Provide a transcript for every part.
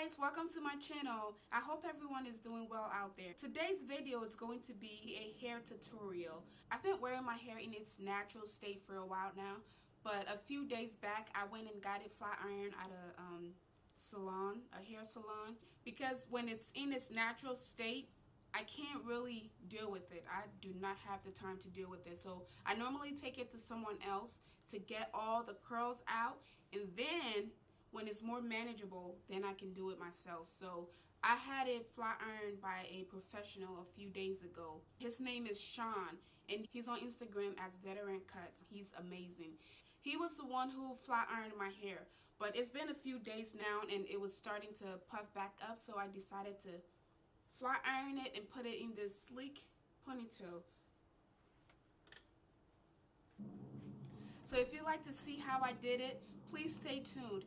guys, welcome to my channel. I hope everyone is doing well out there. Today's video is going to be a hair tutorial. I've been wearing my hair in its natural state for a while now, but a few days back I went and got it flat ironed at a hair salon, because when it's in its natural state I can't really deal with it. I do not have the time to deal with it, so I normally take it to someone else to get all the curls out, and then when it's more manageable, then I can do it myself. So I had it flat ironed by a professional a few days ago. His name is Sean, and he's on Instagram as Veteran Cuts. He's amazing. He was the one who flat ironed my hair, but it's been a few days now and it was starting to puff back up, so I decided to flat iron it and put it in this sleek ponytail. So if you'd like to see how I did it, please stay tuned.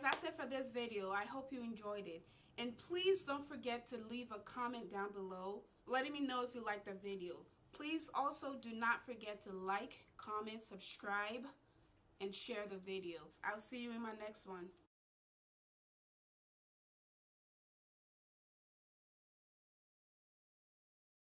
That's it for this video. I hope you enjoyed it, and please don't forget to leave a comment down below letting me know if you liked the video. Please also do not forget to like, comment, subscribe, and share the video. I'll see you in my next one.